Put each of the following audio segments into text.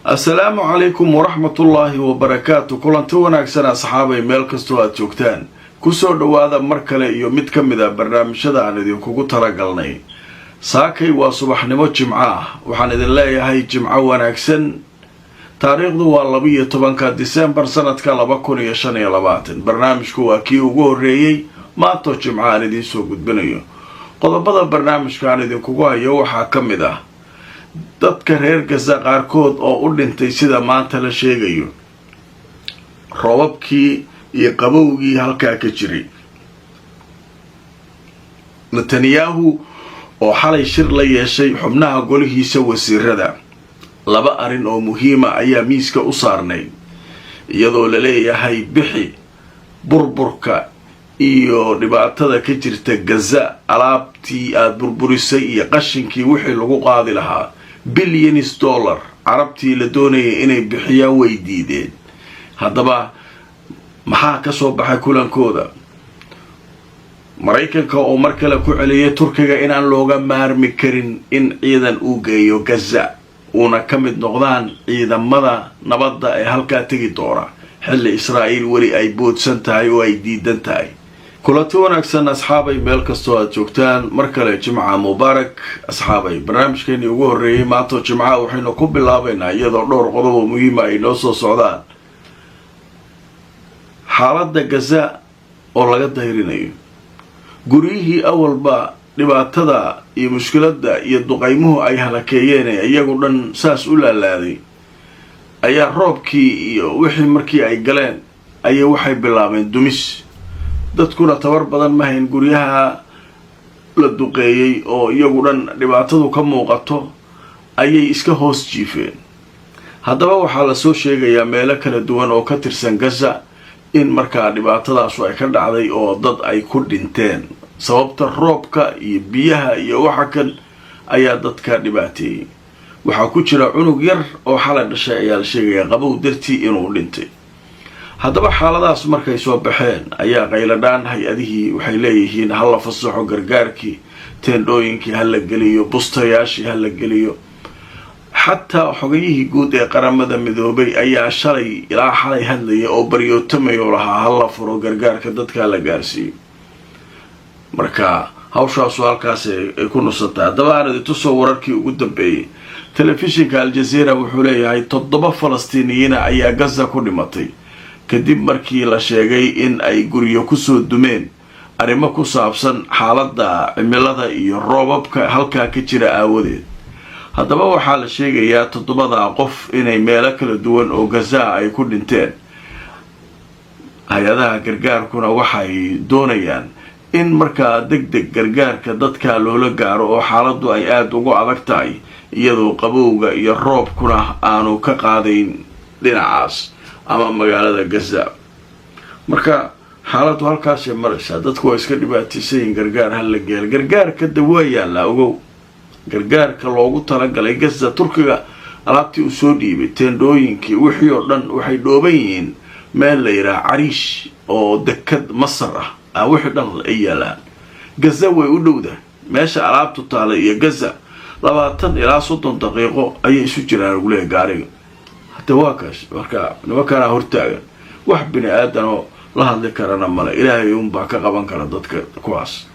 السلام عليكم ورحمة الله وبركاته. كلنتي wanaagsan asxaabay meel kasto aad joogtaan ku soo dhawaada mar kale iyo mid kamida barnaamijyada aan idinkugu talagalnay. saakay waa subaxnimo jimco ah waxaan idin leeyahay jimco wanaagsan. taariikhdu waa 12 December sanadka 2025. barnaamijku waa kii ugu horeeyay maanta jimco aan idin soo gudbinayo. qodobada barnaamijka aan idinkugu hayo waxaa kamid ah dadka reer Gaza qaarkood oo u dhintay sida maanta la sheegayo roobabkii iyo qabowgii halkaa ka jiray. Netanyahu oo xalay shir la yeeshay xubnaha golihiisa wasiirada. laba arin oo muhiima ayaa miiska u saarnay iyadoo la leeyahay bixi burburka iyo dhibaatada ka jirta Gaza alaabtii aad burburisay iyo qashinkii wixii lagu qaadi lahaa billions dollar carabtii la doonayay inay bixiyaan way diideen. haddaba maxaa ka soo baxay kulankooda? Mareykanka oo mar kale ku celiyay Turkiga inaan looga maarmi karin in ciidan uu geeyo Gaza una ka mid noqdaan ciidamada nabadda ee halkaa tegi doona xilli Israa'iil weli ay boodsan tahay oo ay diidan tahay. kulanti wanaagsan asxaabay meel kastoo aad joogtaan mar kale jimca mubaarak asxaabay. barnaamijkeeni ugu horeeyay maanta jimca waxaynu ku bilaabaynaa iyadoo dhowr qodob oo muhiim ah ay noo soo socdaan. xaaladda Gaza oo laga dayrinayo guryihii awalba dhibaatada iyo mushkiladda iyo duqaymuhu ay halakeeyeen iyagu dhan saas u laalaaday ayaa roobkii iyo wixii markii ay galeen ayay waxay bilaabeen dumis. dadkuna tabar badan ma hayn guryaha la duqeeyay oo iyagu dhan dhibaatadu ka muuqato ayay iska hoos jiifeen. haddaba waxaa la soo sheegayaa meelo kala duwan oo ka tirsan Gaza in markaa dhibaatadaasu ay ka dhacday oo dad ay ku dhinteen sababta roobka iyo biyaha iyo waxa kan ayaa dadka dhibaateeyay. waxaa ku jira cunug yar oo xalay dhashay ayaa la sheegayaa qabow dartii inuu dhintay. haddaba xaaladaas markay soo baxeen ayaa qayladhaan hay-adihii waxay leeyihiin ha la fasaxo gargaarkii, teendhooyinkii ha la geliyo, bustayaashii ha la geliyo. xataa xogayihii guud ee qaramada midoobay ayaa shalay ilaa xalay hadlaya oo baryootamayoo lahaa ha la furo gargaarka dadka la gaarsiiyo. marka hawshaasu halkaas ay ku nusantay. haddaba aan idin tusoo wararkii ugu dambeeyay. telefishinka Al Jazeera wuxuu leeyahay 7 Falastiiniyiina ayaa Gaza ku dhimatay kadib markii la sheegay in ay guryo kusoo dumeen arrimo ku saabsan xaaladda cimilada iyo roobabka halkaa ka jira aawadeed. haddaba waxaa la sheegayaa 7 qof inay meelo kala duwan oo Gaza ay ku dhinteen. hay-adaha gargaarkuna waxay doonayaan in markaa degdeg gargaarka dadka loola gaaro oo xaaladdu ay aada ugu adag tahay iyadoo qabowga iyo roobkuna aanu ka qaadayn dhinacaas ama magaalada Gaza. marka xaaladdu halkaasay maraysaa. dadku waa iska dhibaataysan gargaar hal la geel gargaarka dawaa yaala ogow gargaarka loogu talagalay Gaza. Turkiga alaabtii uu soo dhiibay teendhooyinkii wixii oo dhan waxay dhooban yihiin meel la yiraahdo Arish oo dekad Masar ah wixii dhan ay yaalaan. Gaza way u dhowdahay meesha alaabtu taala iyo Gaza 20 ilaa 30 daqiiqo ayay isu jiraan ugu leeyahay gaariga. hatta waa kaas marka nimanka hortaagan wax bini aadan oo la hadli karana male. ilaahay uun baa ka qaban kara dadka kuwaas.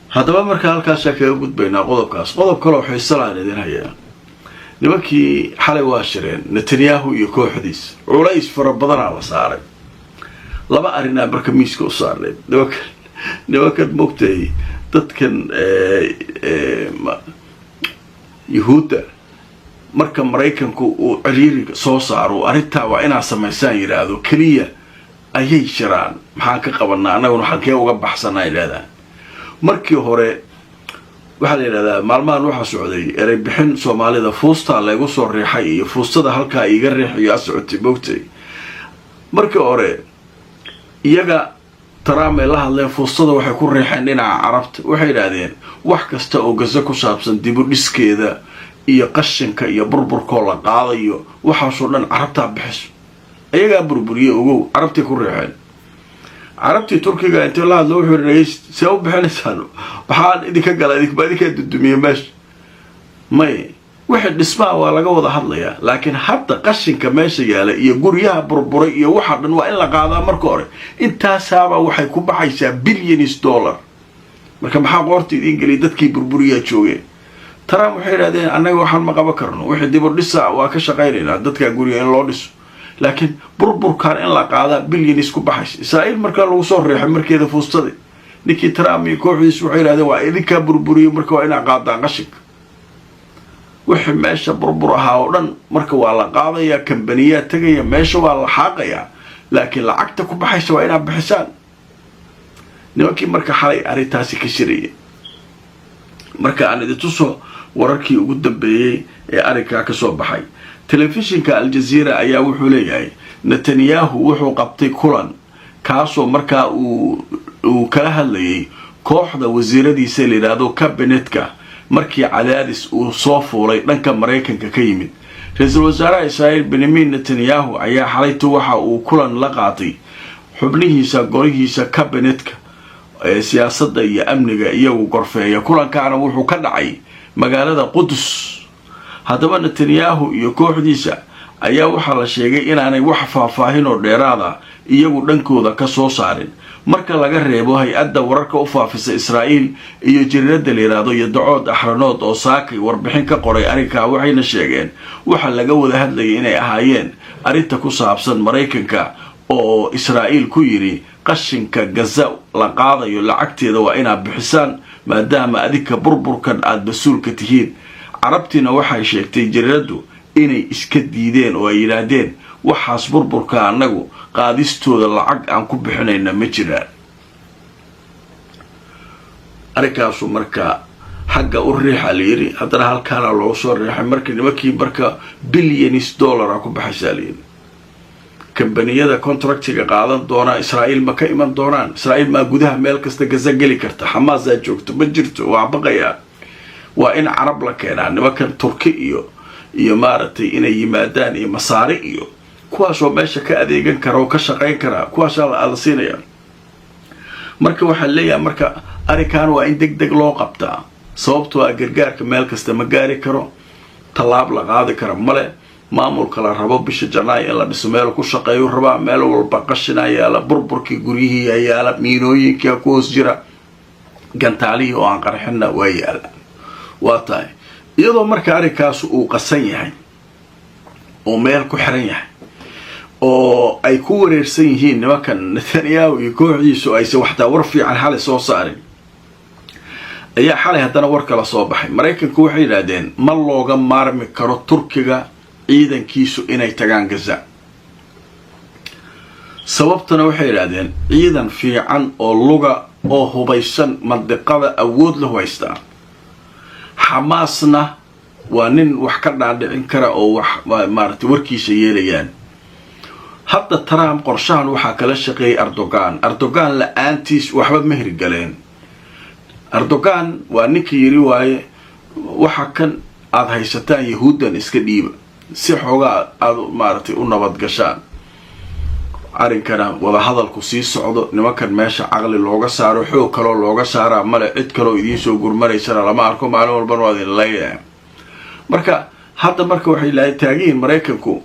haddaba marka halkaas kaga gudbaynaa qodobkaas. qodob kale oo xiiso leh idin hayaa. nimankii xalay waa shireen Netanyahu iyo kooxdiisa culays fara badan la saaray. laba arin ah marka miiska u saarnay. nimankan moogtay dadkan Yahuuda marka Mareykanku uu ciriiriga soo saaro arinta waa inaa samaysaan yiraahdo kaliya ayay shiraan. maxaan ka qabanaa anaguna halkee uga baxsanaa ilaadaa. markii hore waxaa la yiraahdaa maalmahan waxa socday eray bixin Soomaalida fuusta lagu soo riixay iyo fuustada halka iga riixiyo asocotay moogtay. markii hore iyaga taraamay la hadleen fuustada waxay ku riixeen dhinaca carabta. waxay yiraahdeen wax kasta oo Gaza ku saabsan dib u dhiskeeda iyo qashinka iyo burburka la qaadayo waxaasoo dhan carabta bixiso. iyaga burburiye ogow carabtii ku riixeen. carabtii Turkiga inta la hadlo wuxuu yiraahday sabab bixinaysan waxaan idinka galay idinka dudumiyay meesha may wixii dhismaha waa laga wada hadlayaa laakiin hadda qashinka meesha yaala iyo guryaha burburay iyo waxa dhan waa in la qaadaa marka hore intaasaaba waxay ku baxaysaa billions dollar marka maxaa qoorta idin geliya dadkii burburiyaa joogeen Trump waxay yiraahdeen annaga waxaan ma qaban karno wixii dib u dhisa waa ka shaqaynaynaa dadka guriga in loo dhiso laakiin burburkaan in la qaada billions ku baxaysa Israa'iil marka lagu soo reexay markeeda fuustade ninkii Trump iyo kooxdiisu waxay yiraahdeen waa idinka burburiyo marka waa in qaadaan qashinka wixii meesha burbur ahaa oo dhan marka waa la qaadaya kambaniya tagaya meesha waa la xaaqaya laakiin lacagta ku baxaysa waa inaad bixisaan nimankii marka xalay arrintaasi ka shirayay marka aan idin tuso wararkii ugu dambeeyay ee arrinka ka soo baxay telefishinka Al Jazeera ayaa wuxuu leeyahay Netanyahu wuxuu qabtay kulan kaasoo markaa uu kala hadlayay kooxda wasiiradiisa leeyahay cabinetka markii cadaadis uu soo fuulay dhanka Mareykanka ka yimid ra'iisul wasaaraha Israa'iil Benjamin Netanyahu ayaa xalaytu waxa uu kulan la qaatay xubnihiisa golihiisa cabinetka ee siyaasadda iyo amniga iyagu gorfeeya kulankaana wuxuu ka dhacay magaalada Qudus haddaba Netanyahu iyo kooxdiisa ayaa waxa la sheegay inaanay wax faahfaahin oo dheeraada iyagu dhankooda ka soo saarin marka laga reebo hay-adda wararka u faafisa Israa'iil iyo jirirada leeraado iyo dacood axranood oo saakay warbixin ka qoray arrinka waxayna sheegeen waxa laga wada hadlayay inay ahaayeen arrinta ku saabsan Mareykanka oo Israa'iil ku yiri qashinka Gaza la qaadayo lacagteeda waa inaad bixisaan maadaama adinka burburkan aad mas-uulka tihiin carabtina waxay sheegtay jiriradu inay iska diideen oo ay yiraahdeen waxaas burburka anagu qaadistooda lacag aan ku bixinayna ma jiraan arikaasu marka xagga u riixa leeyri hadana halkaana loo soo riixay markii nimankii marka billions dollar ku baxaysa leeyri kambaniyada contractiga qaadan doona Israa'iil ma ka iman doonaan Israa'iil ma gudaha meel kasta Gaza gali karta Hamas ay joogto ma jirto waa baqaya waa in Arab la keenaa nimankan Turki iyo maartay inay yimaadaan iyo masaari iyo kuwaasoo meesha ka adeegan kara oo ka shaqayn kara kuwaasoo la siinaya marka waxa leeyahay marka arikaan waa in degdeg loo qabtaa sababtoo ah gargaarka meel kasta ma gaari karo talaab la qaadi kara male maamulka la rabo bisha Janaayo in la dhiso meel ku shaqeeyo raba meel walba qashinaya la burburkii guryihii ayaa la miinooyinka ku hoos jira gantaalihi oo aan qarxina waa yaala waa tahay iyadoo marka arrinkaas uu qasan yahay oo meel ku xiran yahay oo ay ku wareersan yihiin nimankan Netanyahu iyo kooxdiisu ay wax war fiican xalay soo saarin ayaa xalay haddana war kala soo baxay Mareykanku waxay yiraahdeen ma looga maarmi karo Turkiga ciidankiisu inay tagaan Gaza sababtuna waxay yiraahdeen ciidan fiican oo luga oo hubaysan mandiqada awood leh haysta Hamasna waa nin wax ka dhaadhicin kara oo wax maartay warkiisa yeelayaan hadda Trump qorshahan waxa kala shaqeeyay Erdogan la aantiis waxba ma hirgaleen Erdogan waa ninkii yiri waaye waxa kan aad haysataan yahuudan iska dhiiba si xoogaa aad maartay u nabad gashaan arrinkana wada hadalku sii socdo nimankan meesha aqli looga saaro xoog kale looga saara male cid kale oo idin soo gurmaraysa lama arko maalin walba waa idin leeyahay marka hadda marka waxay la taageen Mareykanku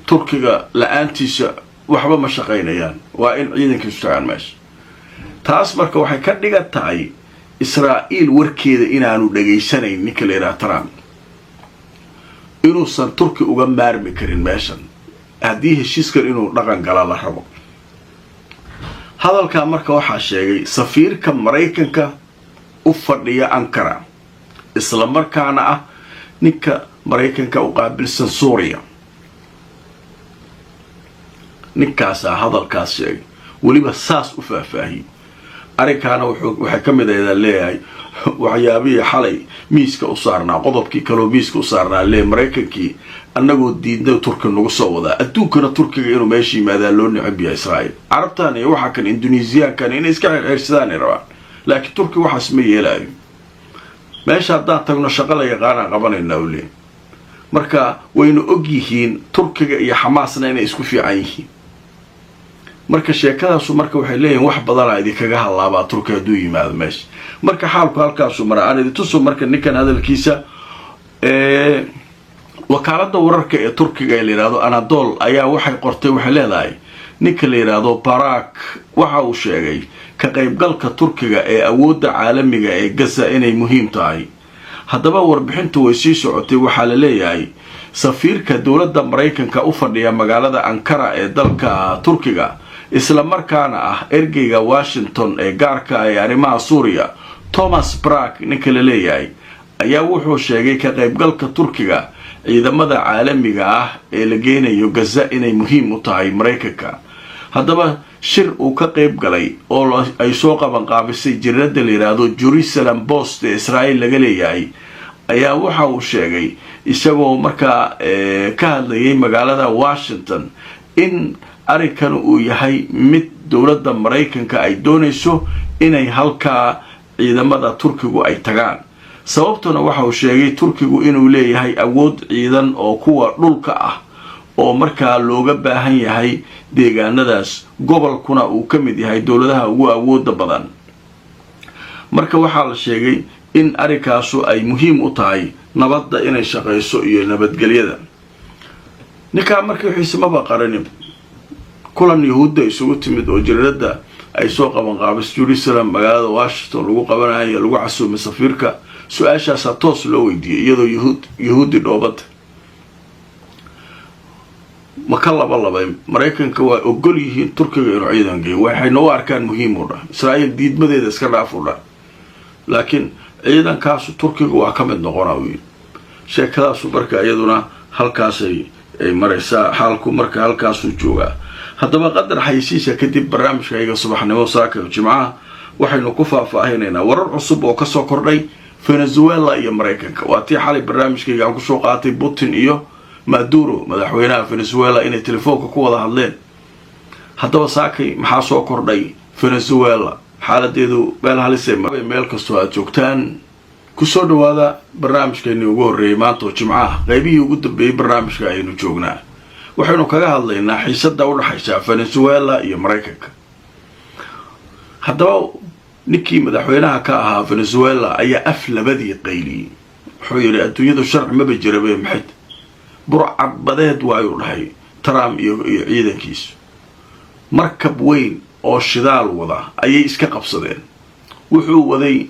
Turkiga la aantiisa waxba ma shaqeynayaan waa in ciidanka istaan meesha taas marka waxay ka dhigatahay Israa'iil warkeeda inaanu dhageysanayn ninka leeyahay Trump inuu san Turki uga maarmi karin meeshan haddii heshiiskan inuu dhaqan gala la rabo hadalka marka waxa sheegay safiirka Mareykanka u fadhiya Ankara isla markaana ah ninka Mareykanka u qaabilsan Suuriya ninkaas hadalkaas sheegay waliba saas u faahfaahiyo arrinkaana waxa ka mid ah leeyahay waxyaabihi xalay miiska u saarnaa qodobkii kale miiska u saarnaa lee Mareykankii annagoo diidnay Turkiga nagu soo wadaa adduunkana Turkiga inuu meeshii yimaado loo nicib yahay Israa'iil carabtaan iyo waxa kan Indoneesiyaankan inay iska xirxirsadaan rabaan laakiin Turkiga waxaas ma yeelaayo meesha hadda tagno shaqo la yaqaan qabanayna wali marka waynu og yihiin Turkiga iyo Hamasna inay isku fiican yihiin marka sheekadaas marka waxay leeyihiin wax badan ay kaga halaabaa Turkiga duu yimaado meesha marka xaalku halkaas maraa aan idin tuso marka ninkan hadalkiisa wakaaladda wararka ee turkiga ee la yidhaahdo anadol ayaa waxay qortay, waxay leedahay ninka la yidhaahdo barak waxa uu sheegay ka qaybgalka turkiga ee awoodda caalamiga ee gaza inay muhiim tahay. haddaba warbixintu way sii socotay. waxaa la leeyahay safiirka dowladda maraykanka u fadhiya magaalada ankara ee dalka turkiga isla markaana ah ergeyga washington ee gaarka ee arrimaha suuriya thomas brak ninka la leeyahay ayaa wuxuu sheegay ka qaybgalka turkiga ciidamada caalamiga ah ee la geenayo gaza inay muhiim u tahay maraykanka. haddaba shir uu ka qayb galay oo ay soo qabanqaabisay jiradda la yidhaahdo jerusalem post ee israa'iil laga leeyahay ayaa waxa uu sheegay isagoo markaa ka hadlayay magaalada washington in arrinkan uu yahay mid dowladda maraykanka ay doonayso inay halkaa ciidamada turkigu ay tagaan. sababtuna waxa uu sheegay turkigu inuu leeyahay awood ciidan oo kuwa dhulka ah oo markaa looga baahan yahay deegaanadaas, gobolkuna uu ka mid yahay dowladaha ugu awooda badan. marka waxaa la sheegay in arrinkaasu ay muhiim u tahay nabadda inay shaqayso iyo nabadgelyada. ninkaa markii xiisamaba qaranin kulan yahuudda isugu timid oo jiradda ay soo qabanqaabis jerusalem magaalada washington lagu qabanayo lagu casuumay safiirka. su-aashaasaa toos loo weydiiyey iyadoo yahuudi dhoobada ma ka labalabay maraykanka waa ogol yihiin turkiga inuu ciidan geeyo, waxayna u arkaan muhiim u dhah. israa'iil diidmadeeda iska dhaaf u dhah, laakiin ciidankaasu turkiga waa ka mid noqona uu yidhi. sheekadaasu marka iyaduna halkaasay maraysaa, xaalku marka halkaasuu joogaa. haddaba qadar xaysiisa kadib barnaamijkayga subaxnimo saaka jimcaha waxaynu ku faahfaahinaynaa warar cusub oo kasoo kordhay venezuela iyo maraykanka. waa tii xalay barnaamijkayga aan kusoo qaatay putin iyo maduro madaxweynaha venezuela inay telefoonka ku wada hadleen. haddaba saakay maxaa soo kordhay venezuela? xaaladeedu meel halisay meel kastoo aad joogtaan kusoo dhawaada barnaamijkeennii ugu horreeyay maanta oo jimcaha qaybihii ugu dambeeyey barnaamijka ayaynu joognaa. waxaynu kaga hadlaynaa xiisada u dhaxaysa venezuela iyo maraykanka. haddaba ninkii madaxweynaha ka ahaa venezuela ayaa af labadii qayliyey. wuxuu yidhi adduunyadu sharci maba jirabe maxayd burcadbadeed waayuu dhahay trump iyo ciidankiisu. markab weyn oo shidaal wada ayay iska qabsadeen. wuxuu waday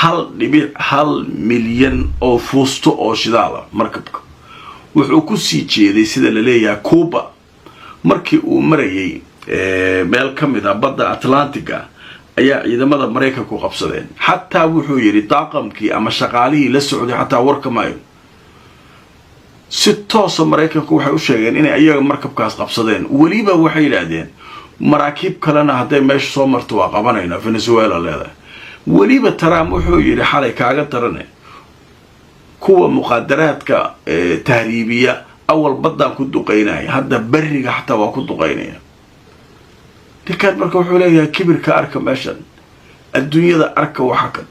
1.1 milyan oo fuusto oo shidaala markabka. wuxuu ku sii jeeday sida la leeyahay cuba. markii uu marayay meel ka mid ah badda atlantiga ayaa ciidamada maraykanku qabsadeen. xataa wuxuu yidhi daaqamkii ama shaqaalihii la socday xataa warka maayo. si toosa maraykanku waxay u sheegeen inay ayaga markabkaas qabsadeen. weliba waxay yidhaahdeen maraakiib kalena hadday meesha soo marto waa qabanaynaa venezuela leedahay. weliba trump wuxuu yidhi xalay kaaga darane kuwa muqaadaraadka tahriibiya awal baddaan ku duqaynaya, hadda beriga xataa waa ku duqaynaya. ninkaan marka wuxuu leeyahay kibirka arka meeshan, adduunyada arka waxa kan.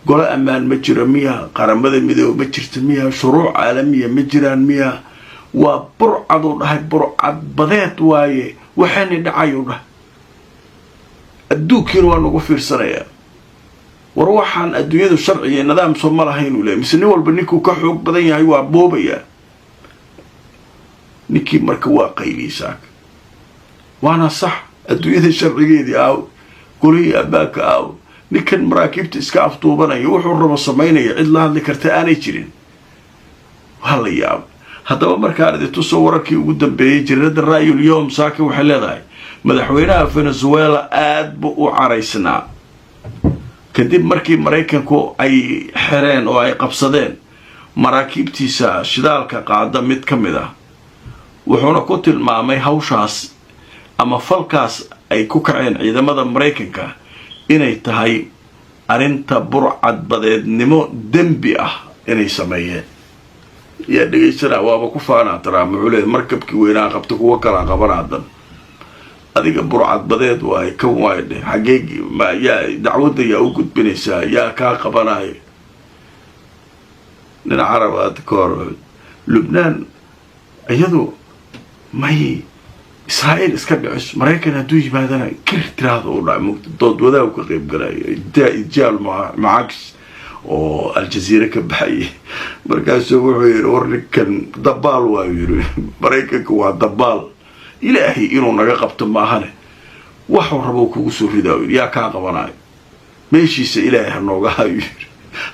golo ammaan ma jiro miya? qaramada midoobe ma jirta miya? shuruuc caalamiya ma jiraan miya? waa burcad u dhahay, burcad badeed waaye waxaana dhacay u dhahay. adduunkiina waa nagu fiirsanayaa. war waxaan adduunyadu sharci iyo nidaam soo ma lahayn uu leeyahay, mise nin walba ninkuu ka xoog badan yahay waa boobayaa. ninkii marka waa qayliisaak. waana sax, adduunyada sharcigeedii aaw, golihii ammaanka aaw. ninkan maraakiibta iska afduubanaya wuxuu rabo samaynaya, cid la hadli karta aanay jirin. waa la yaab. haddaba markaan idintusoo wararkii ugu dambeeyey jiradda ra'yul yowm saaka waxay leedahay madaxweynaha venezuela aad buu u caraysnaa kadib markii maraykanku ay xireen oo ay qabsadeen maraakiibtiisa shidaalka qaada mid ka mid ah. wuxuuna ku tilmaamay hawshaas ama falkaas ay ku kaceen ciidamada maraykanka inay tahay arrinta burcadbadeednimo dembi ah inay sameeyeen. yaa dhegaysanaa waaba ku faanaa Trump wuxuu leeyahay markabkii weynaa qabta kuwa kala qabanaadan adiga burcadbadeed waay ka waayde xageegi ma yaa dacwadda yaa u gudbinaysaa yaa kaa qabanayo. nin carabaad ka hor Lubnaan iyadu may Israa'iil iska dhicis Maraykan hadduu yimaadana kir tiraahdo u dhac dood wadaag ka qayb galay ijaal macax oo aljaziira ka baxayay markaasuu wuxuu yidhi warninkan dabaal waa yidhi maraykanka waa dabaal ilaahay inuu naga qabto maahane waxuu rabo kugu soo ridaa yidhi yaa kaa qabanayo meeshiisa ilaahay ha nooga hayo yidhi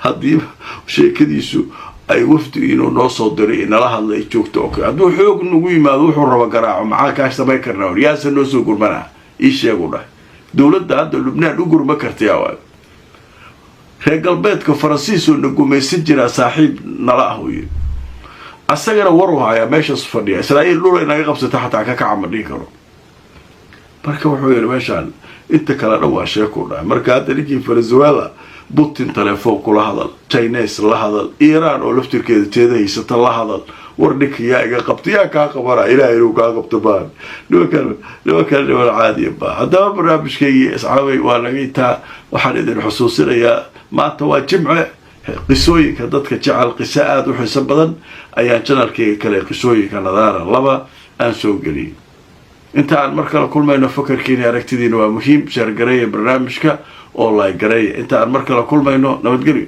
haddiiba sheekadiisu ay wafdi inuu noo soo diray nala hadlay joogto oo kale hadduu xoog nagu yimaado wuxuu rabo garaaco maxaa kaa samayn karnaa yidhi yaase noo soo gurmanaa ii sheegu dhahay dowladda hadda lubnaan u gurma kartayaa waayo reer galbeedka faransiisoo na gumaysan jiraa saaxiib nala ah weye asagana waru hayaa meeshaas fadhiya israa'iil dhul ay naga qabsata xataa ka kaca ma dhihi karo marka wuxuu yidhi meeshaan inta kale dhan waa sheekuu dhahay marka hadda ninkii venezuela putin telefoon kula hadal chines la hadal iiraan oo laftirkeeda teeda haysata la hadal war ninka yaa iga qabta yaa kaa qabana ilaahay inuu kaa qabto baan niman caadiya baa haddaba barnaamijkaygii asxaabay waa naga intaa waxaan idin xusuusinayaa maanta waa jimce qisooyinka dadka jecel qiso aada u xiiso badan ayaan janalkayga kale qisooyinka nadaara 2 aan soo geliyay inta aan mar kale kulmayno fakarkiina aragtidiina waa muhiim sheer gareeya barnaamijka oo like gareeya inta aan mar kale kulmayno nabadgelyo